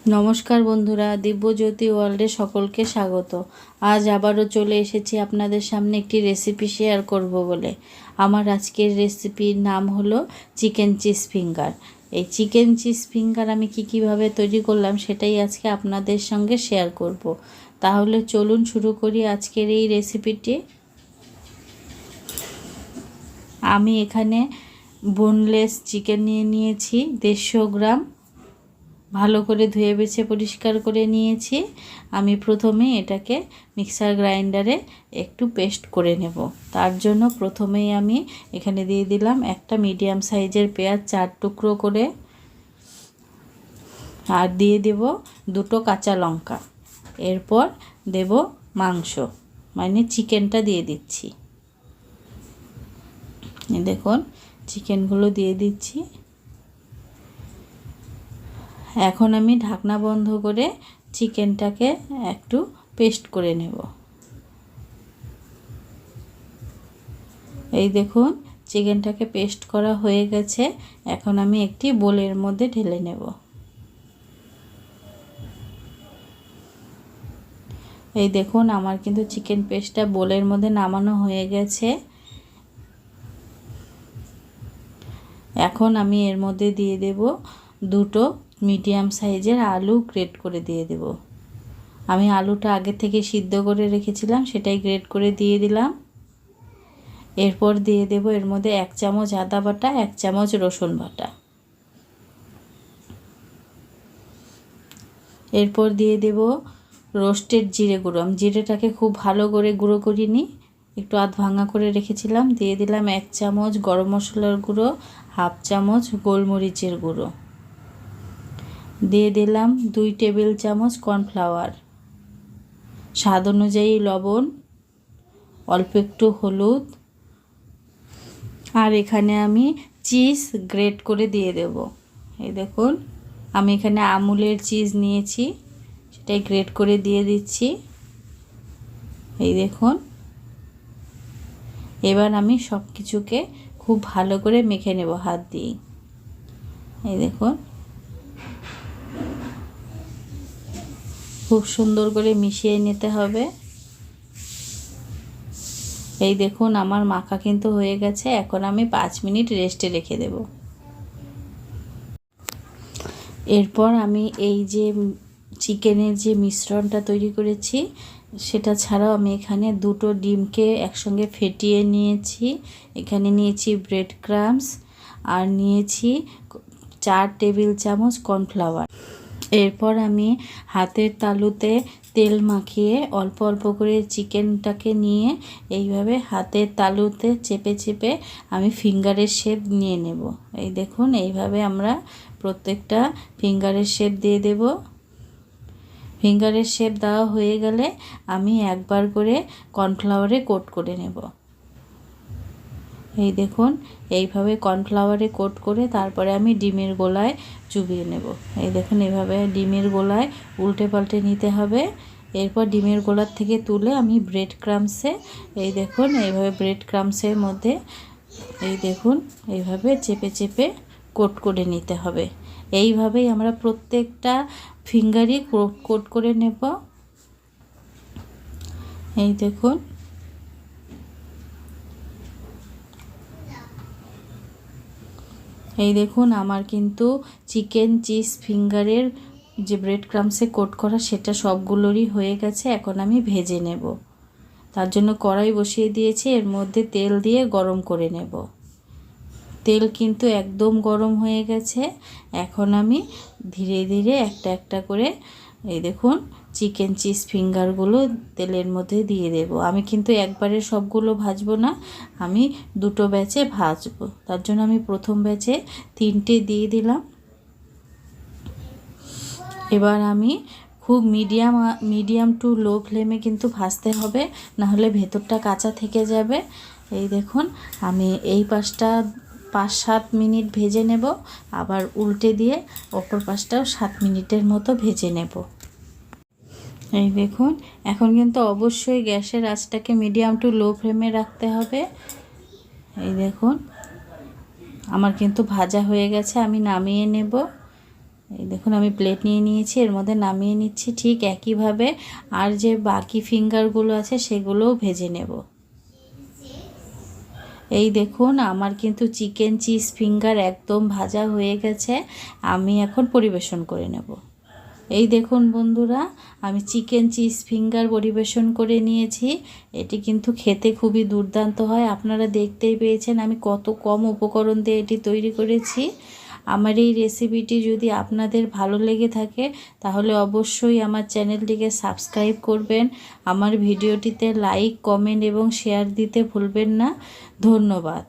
নমস্কার বন্ধুরা, দিব্যজ্যোতি ওয়ার্ল্ডে সকলকে স্বাগত। আজ আবারও চলে এসেছি আপনাদের সামনে একটি রেসিপি শেয়ার করব বলে। আমার আজকের রেসিপির নাম হলো চিকেন চিজ ফিঙ্গার। এই চিকেন চিজ ফিঙ্গার আমি কীভাবে তৈরি করলাম সেটাই আজকে আপনাদের সঙ্গে শেয়ার করব। তাহলে চলুন শুরু করি আজকের এই রেসিপিটি। আমি এখানে বোনলেস চিকেন নিয়েছি 150 গ্রাম। ভালো করে ধুয়ে বেছে পরিষ্কার করে নিয়েছি। আমি প্রথমে এটাকে মিক্সার গ্রাইন্ডারে একটু পেস্ট করে নেব। তার জন্য প্রথমেই আমি এখানে দিয়ে দিলাম একটা মিডিয়াম সাইজের পেঁয়াজ 4 টুকরো করে, আর দিয়ে দেব 2টো কাঁচা লঙ্কা। এরপর দেব মাংস, মানে চিকেনটা দিয়ে দিচ্ছি। দেখুন চিকেনগুলো দিয়ে দিচ্ছি। এখন আমি ঢাকনা বন্ধ করে চিকেনটাকে একটু পেস্ট করে নেব। এই দেখুন চিকেনটাকে পেস্ট করা হয়ে গেছে। এখন আমি একটি বোলের মধ্যে ঢেলে নেব। এই দেখুন আমার কিন্তু চিকেন পেস্টটা বোলের মধ্যে নামানো হয়ে গেছে। এখন আমি এর মধ্যে দিয়ে দেব 2টো মিডিয়াম সাইজের আলু গ্রেট করে দিয়ে দেব। আমি আলুটা আগে থেকে সিদ্ধ করে রেখেছিলাম, সেটাই গ্রেট করে দিয়ে দিলাম। এরপর দিয়ে দেব এর মধ্যে 1 চামচ আদা বাটা, 1 চামচ রসুন বাটা। এরপর দিয়ে দেব রোস্টেড জিরে গুঁড়ো। আমি জিরেটাকে খুব ভালো করে গুঁড়ো করিনি, একটু আধ ভাঙা করে রেখেছিলাম। দিয়ে দিলাম 1 চামচ গরম মশলার গুঁড়ো, 1/2 চামচ গোলমরিচের গুঁড়ো। দিয়ে দিলাম 2 টেবিল চামচ কর্নফ্লাওয়ার, স্বাদ অনুযায়ী লবণ, অল্প একটু হলুদ, আর এখানে আমি চিজ গ্রেট করে দিয়ে দেব। এই দেখুন আমি এখানে আমুলের চিজ নিয়েছি, সেটাই গ্রেট করে দিয়ে দিচ্ছি। এই দেখুন এবার আমি সব কিছুকে খুব ভালো করে মেখে নেব হাত দিয়ে। এই দেখুন খুব সুন্দর করে মিশিয়ে নিতে হবে। এই দেখুন আমার মাখা কিন্তু হয়ে গেছে। এখন আমি 5 মিনিট রেস্টে রেখে দেব। এরপর আমি এই যে চিকেনের যে মিশ্রণটা তৈরি করেছি সেটা ছাড়াও আমি এখানে 2টো ডিমকে একসঙ্গে ফেটিয়ে নিয়েছি। এখানে নিয়েছি ব্রেড ক্রাম্বস, আর নিয়েছি 4 টেবিল চামচ কর্নফ্লাওয়ার। এরপর আমি হাতের তালুতে তেল মাখিয়ে অল্প অল্প করে চিকেনটাকে নিয়ে এইভাবে হাতের তালুতে চেপে চেপে আমি ফিঙ্গারের শেপ নিয়ে নেব। এই দেখুন এইভাবে আমরা প্রত্যেকটা ফিঙ্গারের শেপ দিয়ে দেব। ফিঙ্গারের শেপ দেওয়া হয়ে গেলে আমি একবার করে কর্নফ্লাওয়ারে কোট করে নেব। এই দেখুন এইভাবে কর্নফ্লাওয়ারে কোট করে তারপরে আমি ডিমের গোলায় চুবিয়ে নেব। এই দেখুন এইভাবে ডিমের গোলায় উল্টে পাল্টে নিতে হবে। এরপর ডিমের গোলার থেকে তুলে আমি ব্রেড ক্রাম্বসে, এই দেখুন এইভাবে ব্রেড ক্রাম্বসের মধ্যে এই দেখুন এইভাবে চেপে চেপে কোট করে নিতে হবে। এইভাবেই আমরা প্রত্যেকটা ফিঙ্গারই কোট করে নেব। এই দেখুন এই দেখুন আমার কিন্তু চিকেন চিজ ফিঙ্গারের যে ব্রেড ক্রাম্বসে কোট করা সেটা সবগুলোরই হয়ে গেছে। এখন আমি ভেজে নেব। তার জন্য কড়াই বসিয়ে দিয়েছি, এর মধ্যে তেল দিয়ে গরম করে নেব। তেল কিন্তু একদম গরম হয়ে গেছে। এখন আমি ধীরে ধীরে একটা একটা করে এই দেখুন চিকেন চিজ ফিঙ্গারগুলো তেলের মধ্যে দিয়ে দেব। আমি কিন্তু একবারে সবগুলো ভাজবো না, আমি 2টো ব্যাচে ভাজবো। তার জন্য আমি প্রথম ব্যাচে 3টে দিয়ে দিলাম। এবার আমি খুব মিডিয়াম টু লো ফ্লেমে কিন্তু ভাজতে হবে, নাহলে ভেতরটা কাঁচা থেকে যাবে। এই দেখুন আমি এই পাশটা 5-7 মিনিট ভেজে নেব, আবার উল্টে দিয়ে অপর পাশটাও 7 মিনিটের মতো ভেজে নেব। এই দেখুন এখন কিন্তু অবশ্যই গ্যাসের আঁচটাকে মিডিয়াম টু লো ফ্লেমে রাখতে হবে। এই দেখুন আমার কিন্তু ভাজা হয়ে গেছে, আমি নামিয়ে নেব। এই দেখুন আমি প্লেট নিয়ে নিয়েছি, এর মধ্যে নামিয়ে নিচ্ছি। ঠিক একইভাবে আর যে বাকি ফিঙ্গারগুলো আছে সেগুলোও ভেজে নেব। এই দেখুন আমার কিন্তু চিকেন চিজ ফিঙ্গার একদম ভাজা হয়ে গেছে। আমি এখন পরিবেশন করে নেব। এই দেখুন বন্ধুরা, আমি চিকেন চিজ ফিঙ্গার পরিবেশন করে নিয়েছি। এটি কিন্তু খেতে খুবই দুর্দান্ত হয়। আপনারা দেখতেই পেয়েছেন আমি কত কম উপকরণ দিয়ে এটি তৈরি করেছি। আমার এই রেসিপিটি যদি আপনাদের ভালো লেগে থাকে তাহলে অবশ্যই আমার চ্যানেলটিকে সাবস্ক্রাইব করবেন। আমার ভিডিওটিতে লাইক, কমেন্ট এবং শেয়ার দিতে ভুলবেন না। ধন্যবাদ।